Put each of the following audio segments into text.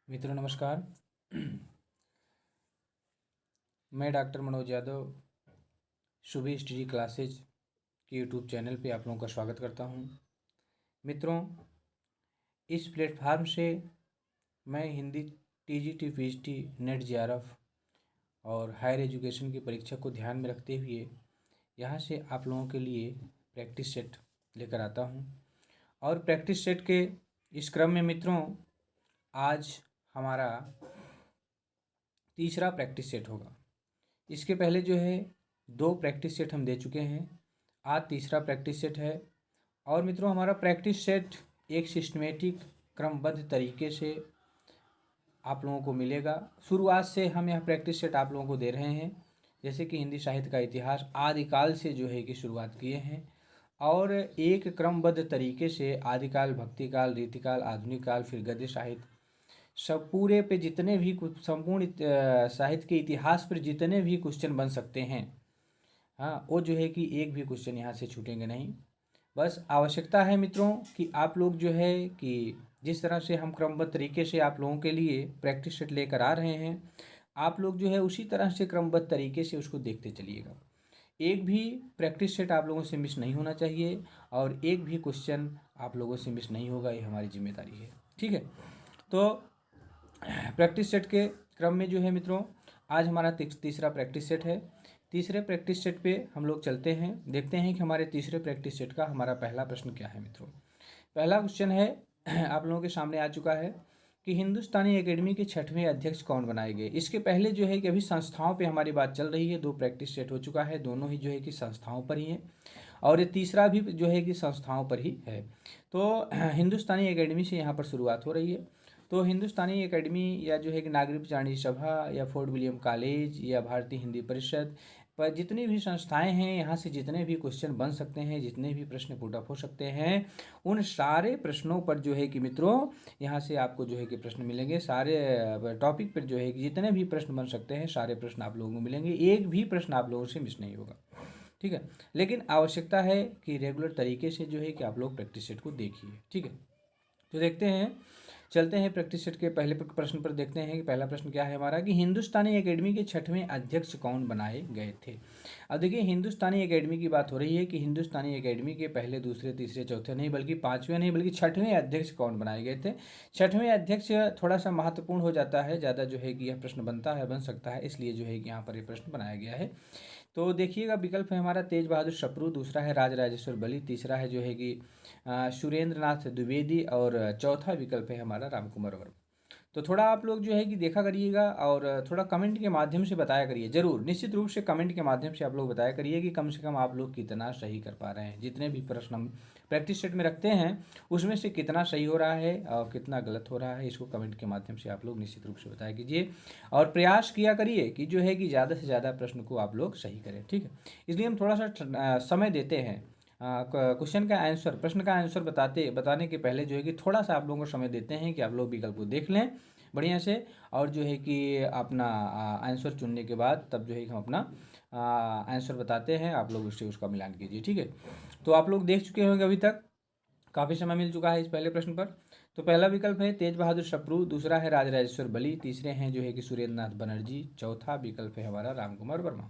मित्रों नमस्कार। मैं doctor Manoj Yadav Shubhi study classes के यूट्यूब चैनल पे आप लोगों का स्वागत करता हूं। मित्रों, इस प्लेटफार्म से मैं Hindi TGT PhD net JRF और हायर एजुकेशन की परीक्षा को ध्यान में रखते हुए यहाँ से आप लोगों के लिए प्रैक्टिस सेट लेकर आता हूँ। और प्रैक्टिस सेट के इस क्रम में मित्रों आज हमारा तीसरा प्रैक्टिस सेट होगा। इसके पहले जो है 2 प्रैक्टिस सेट हम दे चुके हैं, आज तीसरा प्रैक्टिस सेट है। और मित्रों हमारा प्रैक्टिस सेट एक सिस्टमेटिक क्रमबद्ध तरीके से आप लोगों को मिलेगा। शुरुआत से हम यह प्रैक्टिस सेट आप लोगों को दे रहे हैं, जैसे कि हिंदी साहित्य का इतिहास आदिकाल से जो है कि शुरुआत किए हैं और एक क्रमबद्ध तरीके से आदिकाल, भक्तिकाल, रीतिकाल, आधुनिक काल, फिर गद्य साहित्य, सब पूरे पे जितने भी कुछ संपूर्ण साहित्य के इतिहास पर जितने भी क्वेश्चन बन सकते हैं, हाँ, वो जो है कि एक भी क्वेश्चन यहाँ से छूटेंगे नहीं। बस आवश्यकता है मित्रों कि आप लोग जो है कि जिस तरह से हम क्रमबद्ध तरीके से आप लोगों के लिए प्रैक्टिस सेट लेकर आ रहे हैं, आप लोग जो है उसी तरह से क्रमबद्ध तरीके से उसको देखते चलिएगा। एक भी प्रैक्टिस सेट आप लोगों से मिस नहीं होना चाहिए और एक भी क्वेश्चन आप लोगों से मिस नहीं होगा, ये हमारी जिम्मेदारी है। ठीक है, तो प्रैक्टिस सेट के क्रम में जो है मित्रों आज हमारा तीसरा प्रैक्टिस सेट है। तीसरे प्रैक्टिस सेट पे हम लोग चलते हैं, देखते हैं कि हमारे तीसरे प्रैक्टिस सेट का हमारा पहला प्रश्न क्या है। मित्रों पहला क्वेश्चन है आप लोगों के सामने आ चुका है कि हिंदुस्तानी एकेडमी के 6वें अध्यक्ष कौन बनाए गए। इसके पहले जो है कि अभी संस्थाओं पे हमारी बात चल रही है, 2 प्रैक्टिस सेट हो चुका है, दोनों ही जो है कि संस्थाओं पर ही है और ये तीसरा भी जो है कि संस्थाओं पर ही है। तो हिंदुस्तानी एकेडमी से यहाँ पर शुरुआत हो रही है। तो हिंदुस्तानी एकेडमी या जो है कि नागरिक प्राणी सभा या फोर्ट विलियम कॉलेज या भारतीय हिंदी परिषद पर जितनी भी संस्थाएं हैं, यहाँ से जितने भी क्वेश्चन बन सकते हैं, जितने भी प्रश्न पुट अप हो सकते हैं, उन सारे प्रश्नों पर जो है कि मित्रों यहाँ से आपको जो है कि प्रश्न मिलेंगे। सारे टॉपिक पर जो है कि जितने भी प्रश्न बन सकते हैं सारे प्रश्न आप लोगों को मिलेंगे, एक भी प्रश्न आप लोगों से मिस नहीं होगा। ठीक है, लेकिन आवश्यकता है कि रेगुलर तरीके से जो है कि आप लोग प्रैक्टिस सेट को देखिए। ठीक है, तो देखते हैं, चलते हैं प्रैक्टिस सेट के पहले प्रश्न पर। देखते हैं कि पहला प्रश्न क्या है हमारा कि हिंदुस्तानी एकेडमी के 6वें अध्यक्ष कौन बनाए गए थे। अब देखिए हिंदुस्तानी एकेडमी की बात हो रही है कि हिंदुस्तानी एकेडमी के पहले, दूसरे, तीसरे, चौथे नहीं बल्कि 5वें नहीं बल्कि 6वें अध्यक्ष कौन बनाए गए थे। 6वें अध्यक्ष थोड़ा सा महत्वपूर्ण हो जाता है, ज़्यादा जो है कि यह प्रश्न बनता है, बन सकता है, इसलिए जो है कि यहाँ पर यह प्रश्न बनाया गया है। तो देखिएगा विकल्प है हमारा तेज बहादुर सप्रू, दूसरा है राजराजेश्वर बली, तीसरा है जो है कि सुरेंद्र नाथ द्विवेदी और चौथा विकल्प है हमारा रामकुमार वर्मा। तो थोड़ा आप लोग जो है कि देखा करिएगा और थोड़ा कमेंट के माध्यम से बताया करिए, जरूर निश्चित रूप से कमेंट के माध्यम से आप लोग बताया करिए कि कम से कम आप लोग कितना सही कर पा रहे हैं। जितने भी प्रश्न हम प्रैक्टिस सेट में रखते हैं उसमें से कितना सही हो रहा है और कितना गलत हो रहा है, इसको कमेंट के माध्यम से आप लोग निश्चित रूप से बताया कीजिए और प्रयास किया करिए कि जो है कि ज़्यादा से ज़्यादा प्रश्न को आप लोग सही करें। ठीक है, इसलिए हम थोड़ा सा समय देते हैं क्वेश्चन का आंसर, प्रश्न का आंसर बताने के पहले जो है कि थोड़ा सा आप लोगों को समय देते हैं कि आप लोग विकल्प को देख लें बढ़िया से और जो है कि अपना आंसर चुनने के बाद तब जो है कि हम अपना आंसर बताते हैं, आप लोग उससे उसका मिलान कीजिए। ठीक है, तो आप लोग देख चुके होंगे, अभी तक काफ़ी समय मिल चुका है इस पहले प्रश्न पर। तो पहला विकल्प है तेज बहादुर सप्रू, दूसरा है राजराजेश्वर बली, तीसरे हैं जो है कि सुरेंद्र नाथ बनर्जी, चौथा विकल्प है हमारा रामकुमार वर्मा।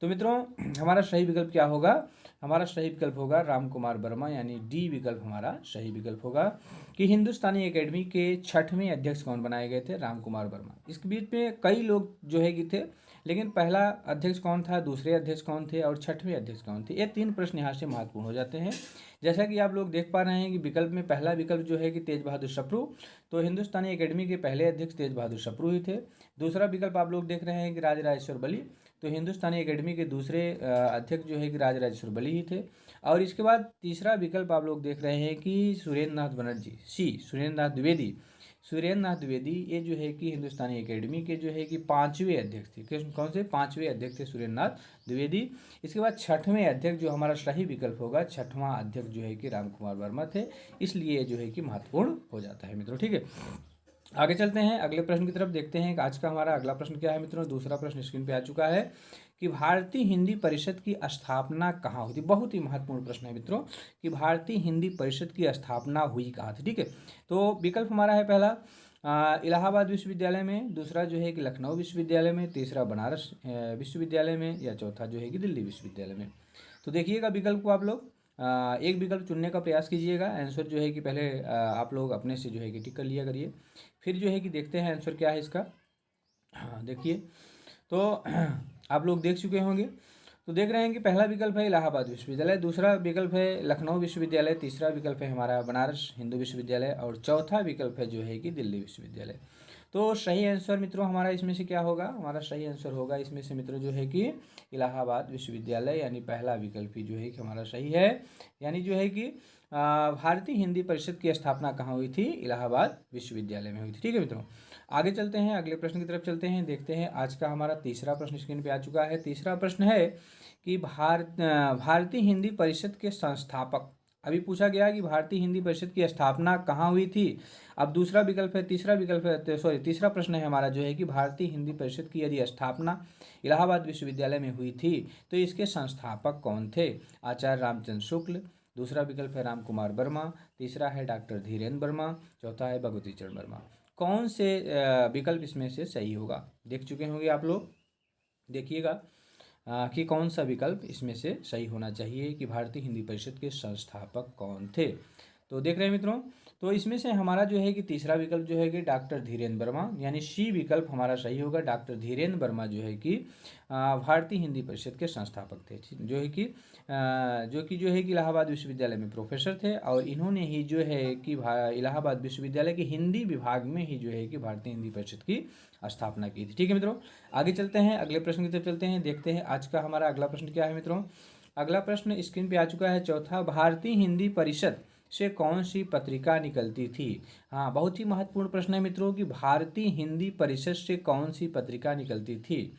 तो मित्रों हमारा सही विकल्प क्या होगा, हमारा सही विकल्प होगा रामकुमार वर्मा, यानी डी विकल्प हमारा सही विकल्प होगा कि हिंदुस्तानी एकेडमी के 6वें अध्यक्ष कौन बनाए गए थे, रामकुमार वर्मा। इसके बीच में कई लोग जो है कि थे, लेकिन पहला अध्यक्ष कौन था, दूसरे अध्यक्ष कौन थे और 6वें अध्यक्ष कौन थे, ये 3 प्रश्न यहाँ से महत्वपूर्ण हो जाते हैं। जैसा कि आप लोग देख पा रहे हैं कि विकल्प में पहला विकल्प जो है कि तेज बहादुर सप्रू, तो हिंदुस्तानी एकेडमी के पहले अध्यक्ष तेज बहादुर सप्रू ही थे। दूसरा विकल्प आप लोग देख रहे हैं कि राजराजेश्वर बली, तो हिंदुस्तानी एकेडमी के दूसरे अध्यक्ष जो है कि राजराजेश्वर बली ही थे। और इसके बाद तीसरा विकल्प आप लोग देख रहे हैं कि सुरेंद्र नाथ बनर्जी, सी सुरेंद्र नाथ द्विवेदी, सुरेंद्र नाथ द्विवेदी ये जो है कि हिंदुस्तानी एकेडमी के जो है कि 5वें अध्यक्ष थे। कौन से 5वें अध्यक्ष थे, सुरेंद्र नाथ द्विवेदी। इसके बाद 6वें अध्यक्ष जो हमारा सही विकल्प होगा, 6वां अध्यक्ष जो है कि रामकुमार वर्मा थे, इसलिए जो है कि महत्वपूर्ण हो जाता है मित्रों। ठीक है, आगे चलते हैं अगले प्रश्न की तरफ, देखते हैं कि आज का हमारा अगला प्रश्न क्या है मित्रों। दूसरा प्रश्न स्क्रीन पे आ चुका है कि भारतीय हिंदी परिषद की स्थापना कहाँ हुई थी। बहुत ही महत्वपूर्ण प्रश्न है मित्रों कि भारतीय हिंदी परिषद की स्थापना हुई कहाँ थी। ठीक है, तो विकल्प हमारा है पहला इलाहाबाद विश्वविद्यालय में, दूसरा जो है कि लखनऊ विश्वविद्यालय में, तीसरा बनारस विश्वविद्यालय में, या चौथा जो है कि दिल्ली विश्वविद्यालय में। तो देखिएगा विकल्प को आप लोग एक विकल्प चुनने का प्रयास कीजिएगा। आंसर जो है कि पहले आप लोग अपने से जो है कि टिक कर लिया करिए, फिर जो है कि देखते हैं आंसर क्या है इसका। हाँ देखिए, तो आप लोग देख चुके होंगे। तो देख रहे हैं कि पहला विकल्प है इलाहाबाद विश्वविद्यालय, दूसरा विकल्प है लखनऊ विश्वविद्यालय, तीसरा विकल्प है हमारा बनारस हिंदू विश्वविद्यालय, और चौथा विकल्प है जो है कि दिल्ली विश्वविद्यालय। तो सही आंसर मित्रों हमारा इसमें से क्या होगा? हमारा सही आंसर होगा इसमें से मित्रों जो है कि इलाहाबाद विश्वविद्यालय, यानी पहला विकल्प ही जो है कि हमारा सही है। यानी जो है कि भारतीय हिंदी परिषद की स्थापना कहाँ हुई थी? इलाहाबाद विश्वविद्यालय में हुई थी। ठीक है मित्रों, आगे चलते हैं, अगले प्रश्न की तरफ चलते हैं। देखते हैं आज का हमारा तीसरा प्रश्न स्क्रीन पे आ चुका है। तीसरा प्रश्न है कि भारतीय हिंदी परिषद के संस्थापक, अभी पूछा गया कि भारतीय हिंदी परिषद की स्थापना कहाँ हुई थी। अब दूसरा विकल्प है, तीसरा विकल्प है, सॉरी तीसरा प्रश्न है हमारा जो है कि भारतीय हिंदी परिषद की यदि स्थापना इलाहाबाद विश्वविद्यालय में हुई थी तो इसके संस्थापक कौन थे? आचार्य रामचंद्र शुक्ल, दूसरा विकल्प है राम कुमार वर्मा, तीसरा है डॉक्टर धीरेन्द्र वर्मा, चौथा है भगवती चरण वर्मा। कौन से विकल्प इसमें से सही होगा? देख चुके होंगे आप लोग, देखिएगा कि कौन सा विकल्प इसमें से सही होना चाहिए कि भारतीय हिंदी परिषद के संस्थापक कौन थे। तो देख रहे हैं मित्रों, तो इसमें से हमारा जो है कि तीसरा विकल्प जो है कि डॉक्टर धीरेन्द्र वर्मा, यानी सी विकल्प हमारा सही होगा। डॉक्टर धीरेन्द्र वर्मा जो है कि भारतीय हिंदी परिषद के संस्थापक थे, जो है कि जो है कि इलाहाबाद विश्वविद्यालय में प्रोफेसर थे, और इन्होंने ही जो है कि इलाहाबाद विश्वविद्यालय के हिंदी विभाग में ही जो है कि भारतीय हिंदी परिषद की स्थापना की थी। ठीक है मित्रों, आगे चलते हैं, अगले प्रश्न की तरफ चलते हैं। देखते हैं आज का हमारा अगला प्रश्न क्या है मित्रों। अगला प्रश्न स्क्रीन पे आ चुका है, चौथा, भारतीय हिंदी परिषद से कौन सी पत्रिका निकलती थी? हाँ, बहुत ही महत्वपूर्ण प्रश्न है मित्रों कि भारतीय हिंदी परिषद से कौन सी पत्रिका निकलती थी।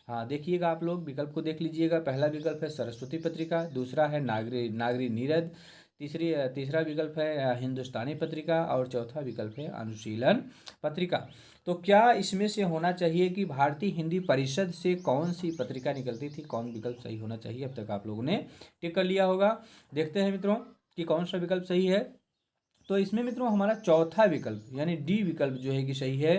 हाँ देखिएगा, आप लोग विकल्प को देख लीजिएगा। पहला विकल्प है सरस्वती पत्रिका, दूसरा है नागरी नीरद, तीसरा विकल्प है हिंदुस्तानी पत्रिका, और चौथा विकल्प है अनुशीलन पत्रिका। तो क्या इसमें से होना चाहिए कि भारतीय हिंदी परिषद से कौन सी पत्रिका निकलती थी? कौन विकल्प सही होना चाहिए? अब तक आप लोगों ने टिक कर लिया होगा। देखते हैं मित्रों कि कौन सा विकल्प सही है। तो इसमें मित्रों हमारा चौथा विकल्प यानी डी विकल्प जो है कि सही है।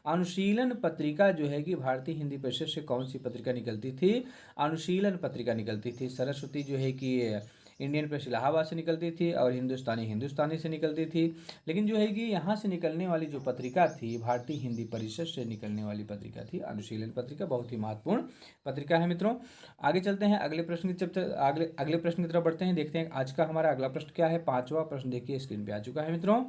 अनुशीलन पत्रिका जो है कि भारतीय हिंदी परिषद से कौन सी पत्रिका निकलती थी? अनुशीलन पत्रिका निकलती थी। सरस्वती जो है कि इंडियन प्रेस इलाहाबाद से निकलती थी, और हिंदुस्तानी से निकलती थी। लेकिन जो है कि यहाँ से निकलने वाली जो पत्रिका थी, भारतीय हिंदी परिषद से निकलने वाली पत्रिका थी अनुशीलन पत्रिका। बहुत ही महत्वपूर्ण पत्रिका है मित्रों। आगे चलते हैं, अगले प्रश्न की तरफ अगले प्रश्न की तरफ बढ़ते हैं। देखते हैं आज का हमारा अगला प्रश्न क्या है। पांचवा प्रश्न देखिए स्क्रीन पे आ चुका है मित्रों।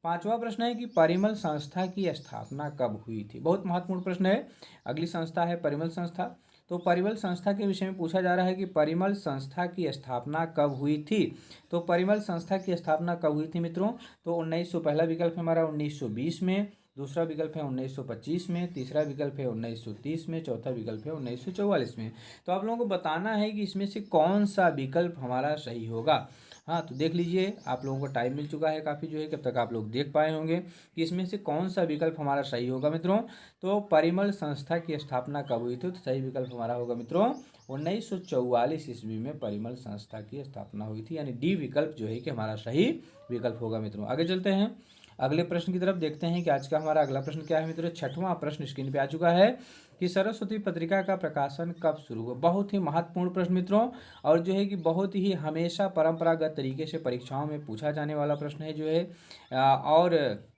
पांचवा प्रश्न है कि परिमल संस्था की स्थापना कब हुई थी? बहुत महत्वपूर्ण प्रश्न है। अगली संस्था है परिमल संस्था। तो परिमल संस्था के विषय में पूछा जा रहा है कि परिमल संस्था की स्थापना कब हुई थी। तो परिमल संस्था की स्थापना कब हुई थी मित्रों? तो 1900, पहला विकल्प हमारा 1920 में, दूसरा विकल्प है 1925 में, तीसरा विकल्प है 1930 में, चौथा विकल्प है 1944 में। तो आप लोगों को बताना है कि इसमें से कौन सा विकल्प हमारा सही होगा। हाँ तो देख लीजिए, आप लोगों को टाइम मिल चुका है काफ़ी, जो है कब तक आप लोग देख पाए होंगे कि इसमें से कौन सा विकल्प हमारा सही होगा मित्रों। तो परिमल संस्था की स्थापना कब हुई थी? तो सही विकल्प हमारा होगा मित्रों 1944 ईस्वी में परिमल संस्था की स्थापना हुई थी, यानी डी विकल्प जो है कि हमारा सही विकल्प होगा मित्रों। आगे चलते हैं, अगले प्रश्न की तरफ देखते हैं कि आज का हमारा अगला प्रश्न क्या है मित्रों। छठवां प्रश्न स्क्रीन पे आ चुका है कि सरस्वती पत्रिका का प्रकाशन कब शुरू हुआ? बहुत ही महत्वपूर्ण प्रश्न मित्रों, और जो है कि बहुत ही हमेशा परंपरागत तरीके से परीक्षाओं में पूछा जाने वाला प्रश्न है जो है। और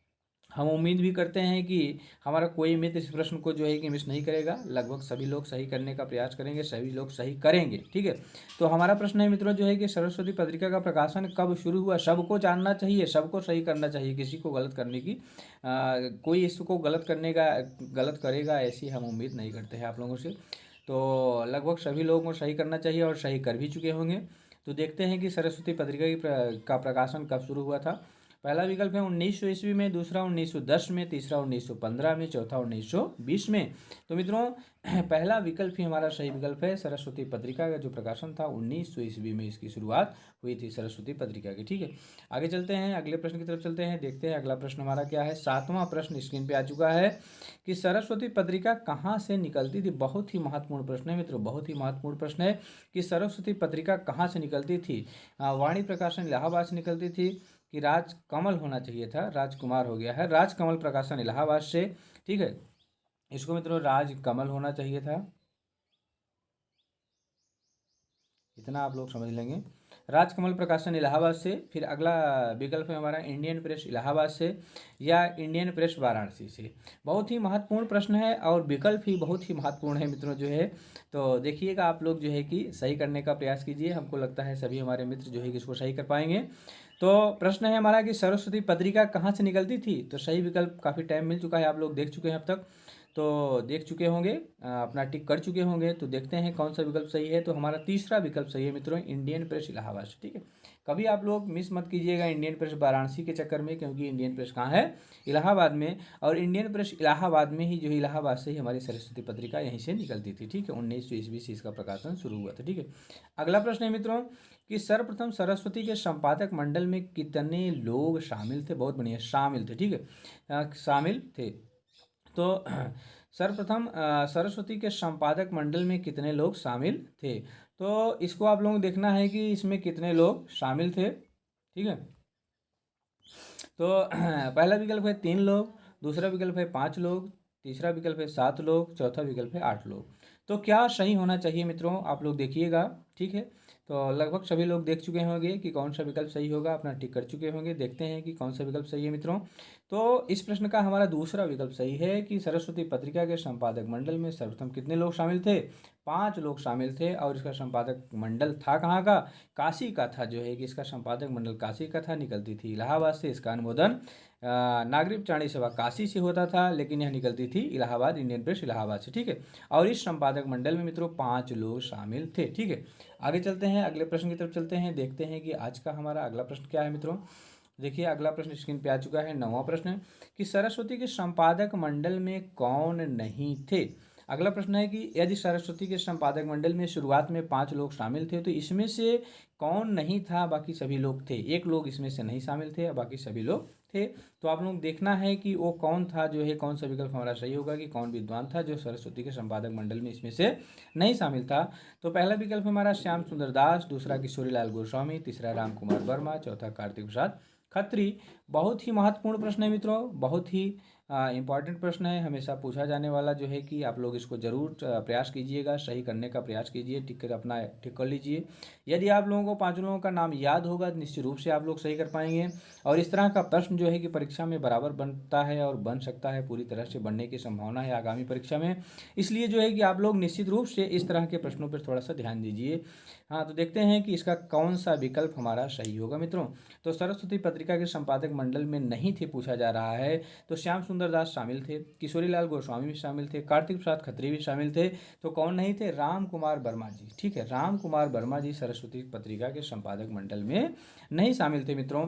हम उम्मीद भी करते हैं कि हमारा कोई मित्र इस प्रश्न को जो है कि मिस नहीं करेगा। लगभग सभी लोग सही करने का प्रयास करेंगे, सभी लोग सही करेंगे। ठीक है, तो हमारा प्रश्न है मित्रों जो है कि सरस्वती पत्रिका का प्रकाशन कब शुरू हुआ? सबको जानना चाहिए, सबको सही करना चाहिए, किसी को गलत करने की कोई इसको गलत करेगा ऐसी हम उम्मीद नहीं करते हैं आप लोगों से। तो लगभग सभी लोगों को सही करना चाहिए और सही कर भी चुके होंगे। तो देखते हैं कि सरस्वती पत्रिका का प्रकाशन कब शुरू हुआ था। पहला विकल्प है 1900 ईस्वी में, दूसरा 1910 में, तीसरा 1915 में, चौथा 1920 में। तो मित्रों पहला विकल्प ही हमारा सही विकल्प है। सरस्वती पत्रिका का जो प्रकाशन था 1900 ईस्वी में इसकी शुरुआत हुई थी सरस्वती पत्रिका की। ठीक है, आगे चलते हैं, अगले प्रश्न की तरफ चलते हैं। देखते हैं अगला प्रश्न हमारा क्या है। सातवां प्रश्न स्क्रीन पे आ चुका है कि सरस्वती पत्रिका कहाँ से निकलती थी। बहुत ही महत्वपूर्ण प्रश्न है मित्रों, बहुत ही महत्वपूर्ण प्रश्न है कि सरस्वती पत्रिका कहाँ से निकलती थी। वाणी प्रकाशन इलाहाबाद से निकलती थी कि राजकमल होना चाहिए था, राजकुमार हो गया है। राजकमल प्रकाशन इलाहाबाद से, ठीक है, इसको मित्रों राजकमल होना चाहिए था, इतना आप लोग समझ लेंगे। राजकमल प्रकाशन इलाहाबाद से। फिर अगला विकल्प है हमारा इंडियन प्रेस इलाहाबाद से या इंडियन प्रेस वाराणसी से। बहुत ही महत्वपूर्ण प्रश्न है और विकल्प ही बहुत ही महत्वपूर्ण है मित्रों जो है। तो देखिएगा आप लोग जो है कि सही करने का प्रयास कीजिए, हमको लगता है सभी हमारे मित्र जो है कि इसको सही कर पाएंगे। तो प्रश्न है हमारा कि सरस्वती पत्रिका कहाँ से निकलती थी। तो सही विकल्प काफ़ी टाइम मिल चुका है, आप लोग देख चुके हैं अब तक, तो देख चुके होंगे, अपना टिक कर चुके होंगे। तो देखते हैं कौन सा विकल्प सही है। तो हमारा तीसरा विकल्प सही है मित्रों, इंडियन प्रेस इलाहाबाद से, ठीक है। कभी आप लोग मिस मत कीजिएगा इंडियन प्रेस वाराणसी के चक्कर में, क्योंकि इंडियन प्रेस कहाँ है, इलाहाबाद में। और इंडियन प्रेस इलाहाबाद में ही जो है, इलाहाबाद से ही हमारी सरस्वती पत्रिका यहीं से निकलती थी, ठीक है। 1900 ईस्वी से इसका प्रकाशन शुरू हुआ था, ठीक है। अगला प्रश्न है मित्रों कि सर्वप्रथम सरस्वती के संपादक मंडल में कितने लोग शामिल थे। बहुत बढ़िया, शामिल थे, ठीक है, शामिल थे। तो सर्वप्रथम सरस्वती के संपादक मंडल में कितने लोग शामिल थे। तो इसको आप लोगों को देखना है कि इसमें कितने लोग शामिल थे, ठीक है। तो पहला विकल्प है 3 लोग, दूसरा विकल्प है 5 लोग, तीसरा विकल्प है 7 लोग, चौथा विकल्प है 8 लोग। तो क्या सही होना चाहिए मित्रों, आप लोग देखिएगा, ठीक है। तो लगभग सभी लोग देख चुके होंगे कि कौन सा विकल्प सही होगा, अपना टिक कर चुके होंगे। देखते हैं कि कौन सा विकल्प सही है मित्रों। तो इस प्रश्न का हमारा दूसरा विकल्प सही है कि सरस्वती पत्रिका के संपादक मंडल में सर्वप्रथम कितने लोग शामिल थे, 5 लोग शामिल थे। और इसका संपादक मंडल था कहाँ का, काशी का था, जो है कि इसका संपादक मंडल काशी का था, निकलती थी इलाहाबाद से। इसका अनुमोदन नागरिक प्राणी सभा काशी से होता था, लेकिन यह निकलती थी इलाहाबाद, इंडियन प्रेस इलाहाबाद से, ठीक है। और इस संपादक मंडल में मित्रों 5 लोग शामिल थे, ठीक है। आगे चलते हैं, अगले प्रश्न की तरफ चलते हैं, देखते हैं कि आज का हमारा अगला प्रश्न क्या है मित्रों। देखिए अगला प्रश्न स्क्रीन पे आ चुका है, 9वां प्रश्न कि सरस्वती के संपादक मंडल में कौन नहीं थे। अगला प्रश्न है कि यदि सरस्वती के संपादक मंडल में शुरुआत में 5 लोग शामिल थे, तो इसमें से कौन नहीं था, बाकी सभी लोग थे। 1 लोग इसमें से नहीं शामिल थे, बाकी सभी लोग थे। तो आप लोग देखना है कि वो कौन था, जो है कौन सा विकल्प हमारा सही होगा कि कौन विद्वान था जो सरस्वती के संपादक मंडल में इसमें से नहीं शामिल था। तो पहला विकल्प हमारा श्याम सुंदर दास, दूसरा किशोरीलाल गोस्वामी, तीसरा राम कुमार वर्मा, चौथा कार्तिक प्रसाद खत्री। बहुत ही महत्वपूर्ण प्रश्न है मित्रों, बहुत ही इंपॉर्टेंट प्रश्न है, हमेशा पूछा जाने वाला जो है कि आप लोग इसको जरूर प्रयास कीजिएगा, सही करने का प्रयास कीजिए, टिक कर अपना टिक कर लीजिए। यदि आप लोगों को 5 लोगों का नाम याद होगा तो निश्चित रूप से आप लोग सही कर पाएंगे। और इस तरह का प्रश्न जो है कि परीक्षा में बराबर बनता है और बन सकता है, पूरी तरह से बनने की संभावना है आगामी परीक्षा में। इसलिए जो है कि आप लोग निश्चित रूप से इस तरह के प्रश्नों पर थोड़ा सा ध्यान दीजिए। हाँ, तो देखते हैं कि इसका कौन सा विकल्प हमारा सही होगा मित्रों। तो सरस्वती पत्रिका के संपादक मंडल में नहीं थे पूछा जा रहा है, तो श्याम सुंदर दास शामिल थे, किशोरीलाल गोस्वामी भी शामिल थे, कार्तिक प्रसाद खत्री भी शामिल थे। तो कौन नहीं थे, राम कुमार वर्मा जी, ठीक है, राम कुमार वर्मा जी सरस्वती पत्रिका के संपादक मंडल में नहीं शामिल थे मित्रों,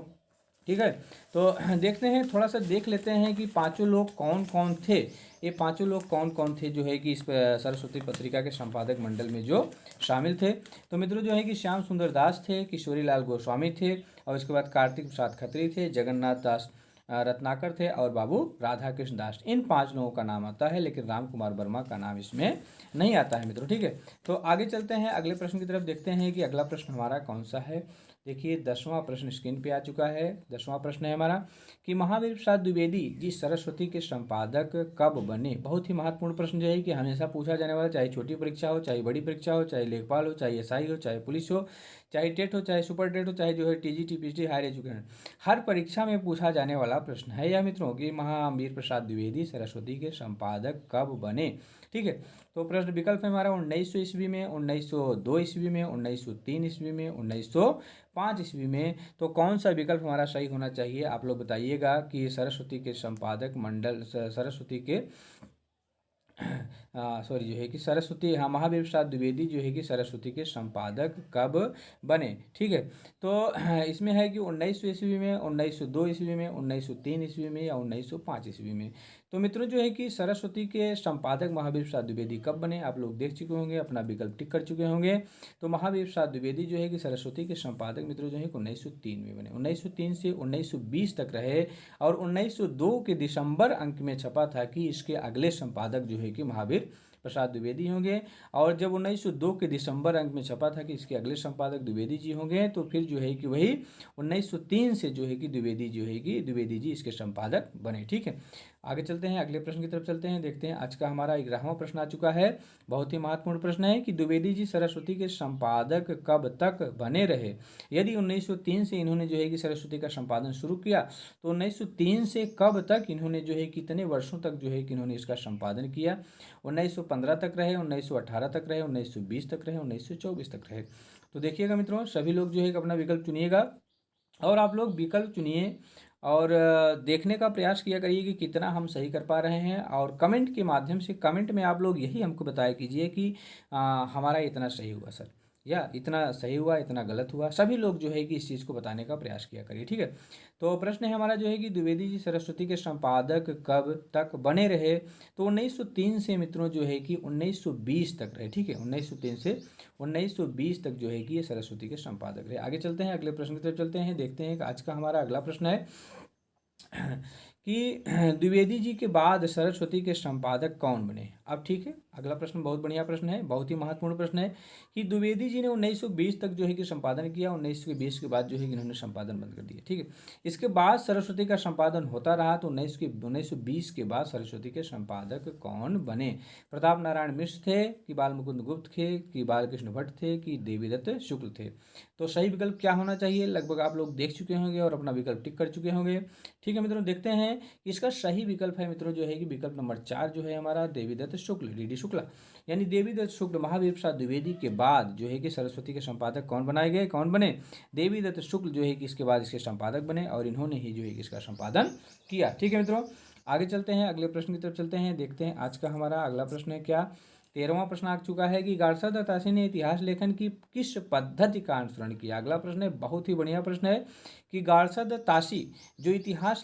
ठीक है। तो देखते हैं, थोड़ा सा देख लेते हैं कि 5 लोग कौन कौन थे। ये 5 लोग कौन कौन थे जो है कि इस सरस्वती पत्रिका के संपादक मंडल में जो शामिल थे। तो मित्रों जो है कि श्याम सुंदर दास थे, किशोरीलाल गोस्वामी थे, और इसके बाद कार्तिक प्रसाद खत्री थे, जगन्नाथ दास रत्नाकर थे, और बाबू राधा कृष्ण दास। इन 5 लोगों का नाम आता है, लेकिन राम कुमार वर्मा का नाम इसमें नहीं आता है मित्रों, ठीक है। तो आगे चलते हैं, अगले प्रश्न की तरफ देखते हैं कि अगला प्रश्न हमारा कौन सा है। देखिए 10वां प्रश्न स्क्रीन पे आ चुका है। 10वां प्रश्न है हमारा कि महावीर प्रसाद द्विवेदी जी सरस्वती के संपादक कब बने। बहुत ही महत्वपूर्ण प्रश्न जो है कि हमेशा पूछा जाने वाला, चाहे छोटी परीक्षा हो, चाहे बड़ी परीक्षा हो, चाहे लेखपाल हो, चाहे एसआई हो, चाहे पुलिस हो, चाहे टेट हो, चाहे सुपर टेट हो, चाहे जो है टीजीटी पीजी हायर एजुकेशन, हर परीक्षा में पूछा जाने वाला प्रश्न है यह मित्रों कि महावीर प्रसाद द्विवेदी सरस्वती के संपादक कब बने, ठीक है। तो प्रश्न विकल्प है हमारा 1900 ईस्वी में, 1902 ईस्वी में, 1903 ईस्वी में, 1905 ईस्वी में। तो कौन सा विकल्प हमारा सही होना चाहिए, आप लोग बताइएगा कि सरस्वती के संपादक मंडल, सरस्वती के सॉरी जो है कि सरस्वती, हाँ, महावीर प्रसाद द्विवेदी जो है कि सरस्वती के संपादक कब बने, ठीक है। तो इसमें है कि 1900 ईस्वी में, 1902 ईस्वी में, 1903 ईस्वी में, या 1905 ईस्वी में। तो मित्रों जो है कि सरस्वती के संपादक महावीर प्रसाद द्विवेदी कब बने, आप लोग देख चुके होंगे, अपना विकल्प टिक कर चुके होंगे। तो महावीर प्रसाद द्विवेदी जो है कि सरस्वती के संपादक मित्रों जो है कि 1903 में बने, 1903 से 1920 तक रहे। और 1902 के दिसंबर अंक में छपा था कि इसके अगले संपादक जो है कि महावीर प्रसाद द्विवेदी होंगे। और जब 1902 के दिसंबर अंक में छपा था कि इसके अगले संपादक द्विवेदी जी होंगे, तो फिर जो है कि वही 1903 से जो है कि द्विवेदी जी इसके संपादक बने। ठीक है, आगे चलते हैं, अगले प्रश्न की तरफ चलते हैं। देखते हैं, आज का हमारा 11वां प्रश्न आ चुका है। बहुत ही महत्वपूर्ण प्रश्न है कि द्विवेदी जी सरस्वती के संपादक कब तक बने रहे। यदि 1903 से इन्होंने जो है कि सरस्वती का संपादन शुरू किया, तो 1903 से कब तक इन्होंने जो है कितने वर्षों तक जो है कि इन्होंने इसका संपादन किया। 1915 तक रहे, 1918 तक रहे, 1920 तक रहे, 1924 तक रहे। तो देखिएगा मित्रों, सभी लोग जो है कि अपना विकल्प चुनिएगा और आप लोग विकल्प चुनिए और देखने का प्रयास किया करिए कि कितना हम सही कर पा रहे हैं। और कमेंट के माध्यम से, कमेंट में आप लोग यही हमको बताया कीजिए कि हमारा इतना सही हुआ सर, या इतना सही हुआ, इतना गलत हुआ। सभी लोग जो है कि इस चीज़ को बताने का प्रयास किया करिए। ठीक है, तो प्रश्न है हमारा जो है कि द्विवेदी जी सरस्वती के संपादक कब तक बने रहे। तो 1903 से मित्रों जो है कि 1920 तक रहे। ठीक है, 1903 से 1920 तक जो है कि ये सरस्वती के संपादक रहे। आगे चलते हैं, अगले प्रश्न की तरफ चलते हैं। देखते हैं कि आज का हमारा अगला प्रश्न है कि द्विवेदी जी के बाद सरस्वती के संपादक कौन बने। अब ठीक है, अगला प्रश्न बहुत बढ़िया प्रश्न है, बहुत ही महत्वपूर्ण प्रश्न है कि द्विवेदी जी ने 1920 तक जो है कि संपादन किया, 1920 के बाद जो है कि इन्होंने संपादन बंद कर दिया। ठीक है, इसके बाद सरस्वती का संपादन होता रहा। तो 1920 के बाद सरस्वती के संपादक कौन बने। प्रताप नारायण मिश्र थे, कि बाल मुकुंद गुप्त थे, कि बालकृष्ण भट्ट थे, कि देवीदत्त शुक्ल थे। तो सही विकल्प क्या होना चाहिए, लगभग आप लोग देख चुके होंगे और अपना विकल्प टिक कर चुके होंगे। ठीक है मित्रों, देखते हैं, इसका सही विकल्प है मित्रों जो है कि विकल्प नंबर 4 जो है हमारा देवीदत्त शुक्ल, डी शुक्ला। यानी देवीदत्त शुक्ल महावीर प्रसाद द्विवेदी के बाद जो है कि सरस्वती के संपादक कौन बनाए गए, कौन बने, देवीदत्त शुक्ल जो है कि इसके बाद इसके संपादक बने और इन्होंने ही जो है कि इसका संपादन किया। ठीक है मित्रों, आगे चलते हैं, अगले प्रश्न की तरफ चलते हैं। देखते हैं, आज का हमारा अगला प्रश्न है क्या, 13वां प्रश्न आ चुका है कि गारसा दत्तासी ने इतिहास लेखन की किस पद्धति का अनुसरण किया। अगला प्रश्न है, बहुत ही बढ़िया प्रश्न है कि गारसा दत्तासी जो इतिहास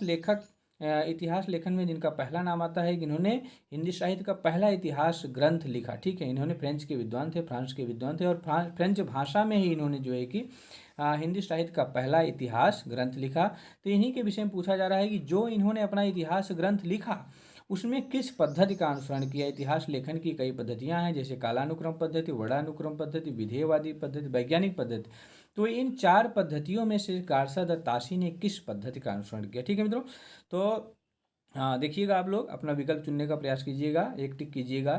लेखन में जिनका पहला नाम आता है कि इन्होंने हिंदी साहित्य का पहला इतिहास ग्रंथ लिखा। ठीक है, इन्होंने फ्रेंच के विद्वान थे, फ्रांस के विद्वान थे और फ्रेंच भाषा में ही इन्होंने जो है कि हिंदी साहित्य का पहला इतिहास ग्रंथ लिखा। तो इन्हीं के विषय में पूछा जा रहा है कि जो इन्होंने अपना इतिहास ग्रंथ लिखा उसमें किस पद्धति का अनुसरण किया। इतिहास लेखन की कई पद्धतियां हैं, जैसे कालानुक्रम पद्धति, वर्णानुक्रम पद्धति, विधेयवादी पद्धति, वैज्ञानिक पद्धति। तो इन 4 पद्धतियों में से गारसा दत्तासी ने किस पद्धति का अनुसरण किया। ठीक है मित्रों, तो देखिएगा, आप लोग अपना विकल्प चुनने का प्रयास कीजिएगा, एक टिक कीजिएगा,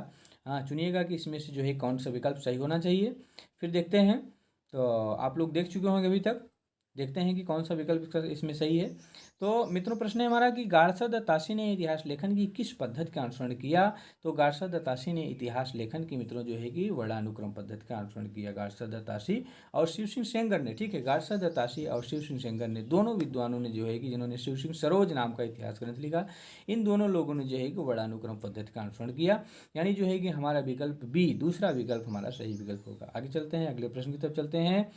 चुनिएगा कि इसमें से जो है कौन सा विकल्प सही होना चाहिए। फिर देखते हैं, तो आप लोग देख चुके होंगे अभी तक, देखते हैं कि कौन सा विकल्प इसमें सही है। तो मित्रों, प्रश्न है हमारा कि गारसा दत्तासी ने इतिहास लेखन की किस पद्धति का अनुसरण किया। तो गारसा दत्तासी ने इतिहास लेखन की मित्रों जो है कि वर्णानुक्रम पद्धति का अनुसरण किया, गारसा दत्तासी और शिव सिंह सेंगर ने। ठीक है, गारसा दत्तासी और शिव सिंह सेंगर ने, दोनों विद्वानों ने जो है कि जिन्होंने शिव सिंह सरोज नाम का इतिहास ग्रंथ लिखा, इन दोनों लोगों ने जो है कि वर्णानुक्रम पद्धति का अनुसरण किया। यानी जो है कि हमारा विकल्प बी, दूसरा विकल्प हमारा सही विकल्प होगा। आगे चलते हैं, अगले प्रश्न की तरफ चलते हैं।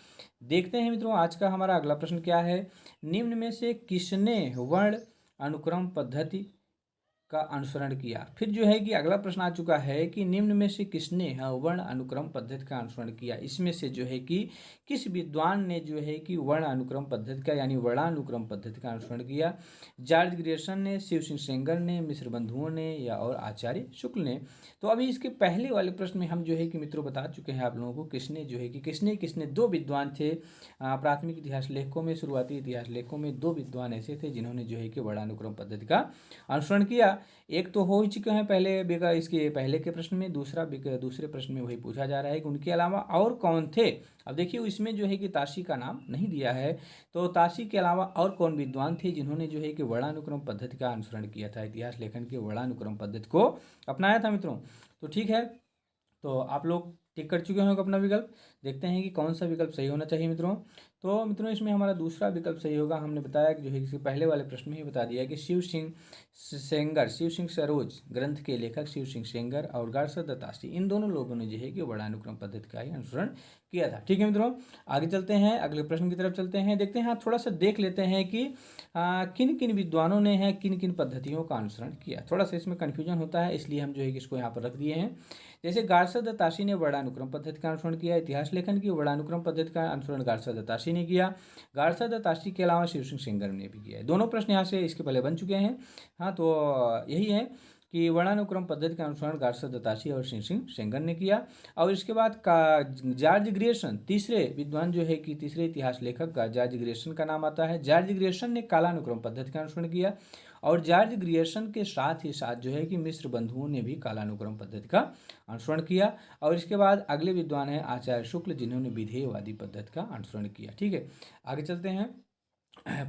देखते हैं मित्रों, आज का हमारा अगला प्रश्न क्या है, निम्न में से किसने वर्ण अनुक्रम पद्धति का अनुसरण किया। फिर जो है कि अगला प्रश्न आ चुका है कि निम्न में से किसने वर्ण अनुक्रम पद्धति का अनुसरण किया। इसमें से जो है कि किस विद्वान ने जो है कि वर्ण अनुक्रम पद्धति का यानी वर्णानुक्रम पद्धति का अनुसरण किया। जॉर्ज ग्रियर्सन ने, शिव सिंह सेंगर ने, मिश्र बंधुओं ने या और आचार्य शुक्ल ने। तो अभी इसके पहले वाले प्रश्न में हम जो है कि मित्रों बता चुके हैं आप लोगों को किसने जो है कि किसने 2 विद्वान थे प्राथमिक इतिहास लेखकों में, शुरुआती इतिहास लेखकों में 2 विद्वान ऐसे थे जिन्होंने जो है कि वर्णानुक्रम पद्धति का अनुसरण किया। एक तो हो ही चुके हैं पहले इसके पहले के प्रश्न में, दूसरे प्रश्न में वही पूछा जा रहा है कि उनके अलावा और कौन थे। अब देखिए, इसमें जो है कि ताशी का नाम नहीं दिया है, तो ताशी के अलावा और कौन विद्वान थे जिन्होंने जो है कि वर्णानुक्रम पद्धति का अनुसरण किया था, इतिहास लेखन के वर्णानुक्रम पद्धति को अपनाया था मित्रों। तो ठीक है, तो आप लोग टिक कर चुके होंगे अपना विकल्प। देखते हैं कि कौन सा विकल्प सही होना चाहिए मित्रों। तो मित्रों, इसमें हमारा दूसरा विकल्प सही होगा। हमने बताया कि जो है कि पहले वाले प्रश्न में ही बता दिया कि शिव सिंह सरोज ग्रंथ के लेखक शिव सिंह सेंगर और गारसा दत्तासी, इन दोनों लोगों ने जो है कि वर्णानुक्रम पद्धति का ही अनुसरण किया था। ठीक है मित्रों, आगे चलते हैं, अगले प्रश्न की तरफ चलते हैं। देखते हैं, थोड़ा सा देख लेते हैं कि किन किन विद्वानों ने है किन किन पद्धतियों का अनुसरण किया। थोड़ा सा इसमें कन्फ्यूजन होता है, इसलिए हम जो है कि इसको यहाँ पर रख दिए हैं। जैसे गारसा दत्तासी ने वर्णानुक्रम पद्धति का अनुसरण किया, इतिहास लेखन की वर्णानुक्रम पद्धति का अनुसरण गारसा दत्तासी ने किया। गारसा दत्तासी के अलावा शिव सिंह सेंगर ने भी किया है। दोनों प्रश्न यहाँ से इसके पहले बन चुके हैं। हाँ, तो यही है कि वर्णानुक्रम पद्धति का अनुसरण गार्सर दत्ताशी और सिंह सेंगर ने किया। और इसके बाद का जॉर्ज ग्रियर्सन, तीसरे विद्वान जो है कि तीसरे इतिहास लेखक का जॉर्ज ग्रियर्सन का नाम आता है। जॉर्ज ग्रियर्सन ने कालानुक्रम पद्धति का अनुसरण किया। और जॉर्ज ग्रियर्सन के साथ ही साथ जो है कि मिस्र बंधुओं ने भी कालानुक्रम पद्धति का अनुसरण किया। और इसके बाद अगले विद्वान है आचार्य शुक्ल, जिन्होंने विधेयवादी पद्धति का अनुसरण किया। ठीक है, आगे चलते हैं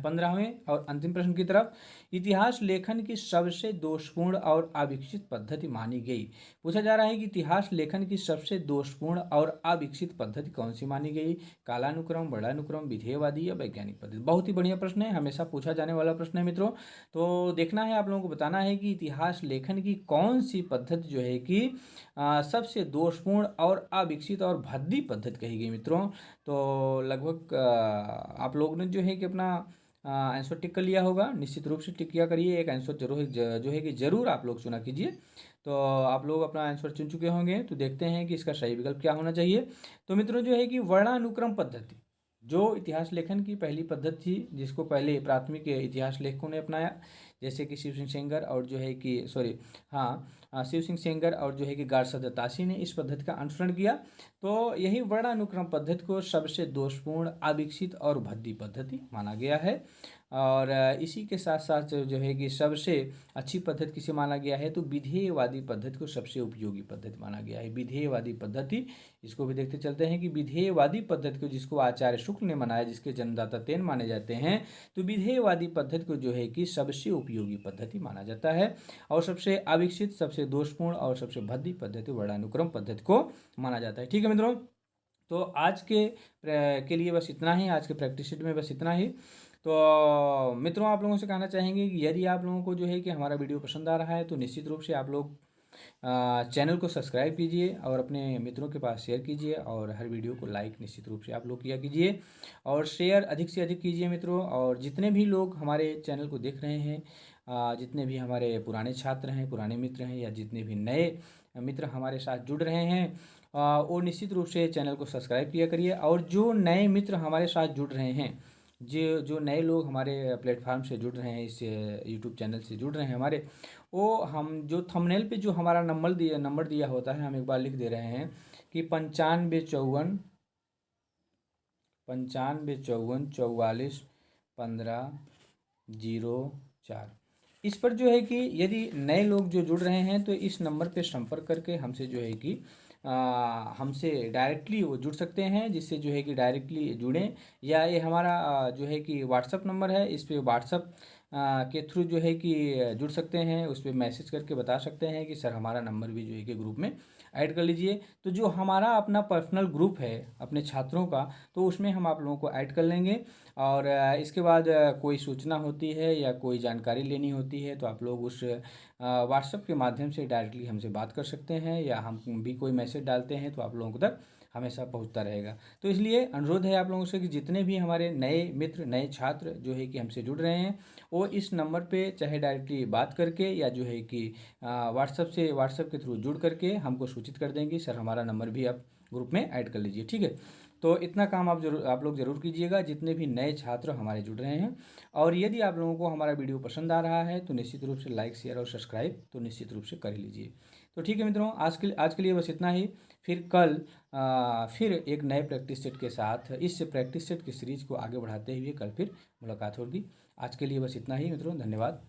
15वें और अंतिम प्रश्न की तरफ। इतिहास लेखन की सबसे दोषपूर्ण और अविकसित पद्धति मानी गई। पूछा जा रहा है कि इतिहास लेखन की सबसे दोषपूर्ण और अविकसित पद्धति कौन सी मानी गई? कालानुक्रम, वर्णानुक्रम, विधेयवादी या वैज्ञानिक पद्धति? बहुत ही बढ़िया प्रश्न है, हमेशा पूछा जाने वाला प्रश्न है मित्रों। तो देखना है, आप लोगों को बताना है कि इतिहास लेखन की कौन सी पद्धति जो है कि सबसे दोषपूर्ण और अविकसित और भद्दी पद्धति कही गई मित्रों। तो लगभग आप लोगों ने जो है कि अपना आंसर टिक कर लिया होगा। निश्चित रूप से टिक किया करिए, एक आंसर जरूर जो है कि जरूर आप लोग चुना कीजिए। तो आप लोग अपना आंसर चुन चुके होंगे, तो देखते हैं कि इसका सही विकल्प क्या होना चाहिए। तो मित्रों जो है कि वर्णानुक्रम पद्धति जो इतिहास लेखन की पहली पद्धति थी, जिसको पहले प्राथमिक इतिहास लेखकों ने अपनाया, जैसे कि शिव सिंह सेंगर और जो है कि शिव सिंह सेंगर और जो है कि गार्सर दत्ताशी ने इस पद्धति का अनुसरण किया। तो यही वर्णानुक्रम पद्धति को सबसे दोषपूर्ण, अविकसित और भद्दी पद्धति माना गया है। और इसी के साथ साथ जो है कि सबसे अच्छी पद्धति किसे माना गया है? तो विधेयवादी पद्धति को सबसे उपयोगी पद्धति माना गया है। विधेयवादी पद्धति, इसको भी देखते चलते हैं कि विधेयवादी पद्धति को जिसको आचार्य शुक्ल ने मनाया, जिसके जन्मदाता तेन माने जाते हैं, तो विधेयवादी पद्धति को जो है कि सबसे उपयोगी पद्धति माना जाता है। और सबसे अविकसित, सबसे दोषपूर्ण और सबसे भद्दी पद्धति वर्णानुक्रम पद्धति को माना जाता है। ठीक है मित्रों, तो आज के लिए बस इतना ही, आज के प्रैक्टिस शीट में बस इतना ही। तो मित्रों, आप लोगों से कहना चाहेंगे कि यदि आप लोगों को जो है कि हमारा वीडियो पसंद आ रहा है तो निश्चित रूप से आप लोग चैनल को सब्सक्राइब कीजिए और अपने मित्रों के पास शेयर कीजिए, और हर वीडियो को लाइक निश्चित रूप से आप लोग किया कीजिए और शेयर अधिक से अधिक कीजिए मित्रों। और जितने भी लोग हमारे चैनल को देख रहे हैं, जितने भी हमारे पुराने छात्र हैं, पुराने मित्र हैं, या जितने भी नए मित्र हमारे साथ जुड़ रहे हैं, वो निश्चित रूप से चैनल को सब्सक्राइब किया करिए। और जो नए मित्र हमारे साथ जुड़ रहे हैं, जो नए लोग हमारे प्लेटफार्म से जुड़ रहे हैं, इस यूट्यूब चैनल से जुड़ रहे हैं हमारे, वो हम जो थंबनेल पे जो हमारा नंबर दिया होता है, हम एक बार लिख दे रहे हैं कि 9554 इस पर जो है कि यदि नए लोग जो जुड़ रहे हैं तो इस नंबर पे संपर्क करके हमसे जो है कि हमसे डायरेक्टली वो जुड़ सकते हैं, जिससे जो है कि डायरेक्टली जुड़ें। या ये हमारा जो है कि व्हाट्सअप नंबर है, इस पर व्हाट्सअप के थ्रू जो है कि जुड़ सकते हैं, उस पर मैसेज करके बता सकते हैं कि सर हमारा नंबर भी जो है कि ग्रुप में ऐड कर लीजिए। तो जो हमारा अपना पर्सनल ग्रुप है अपने छात्रों का, तो उसमें हम आप लोगों को ऐड कर लेंगे। और इसके बाद कोई सूचना होती है या कोई जानकारी लेनी होती है तो आप लोग उस व्हाट्सएप के माध्यम से डायरेक्टली हमसे बात कर सकते हैं, या हम भी कोई मैसेज डालते हैं तो आप लोगों तक हमेशा पहुंचता रहेगा। तो इसलिए अनुरोध है आप लोगों से कि जितने भी हमारे नए मित्र, नए छात्र जो है कि हमसे जुड़ रहे हैं, वो इस नंबर पे चाहे डायरेक्टली बात करके या जो है कि व्हाट्सएप के थ्रू जुड़ करके हमको सूचित कर देंगे, सर हमारा नंबर भी आप ग्रुप में ऐड कर लीजिए। ठीक है, तो इतना काम आप लोग ज़रूर कीजिएगा, जितने भी नए छात्र हमारे जुड़ रहे हैं। और यदि आप लोगों को हमारा वीडियो पसंद आ रहा है तो निश्चित रूप से लाइक, शेयर और सब्सक्राइब तो निश्चित रूप से कर लीजिए। तो ठीक है मित्रों, आज के लिए बस इतना ही। फिर कल फिर एक नए प्रैक्टिस सेट के साथ इस प्रैक्टिस सेट की सीरीज को आगे बढ़ाते हुए कल फिर मुलाकात होगी। आज के लिए बस इतना ही मित्रों, धन्यवाद।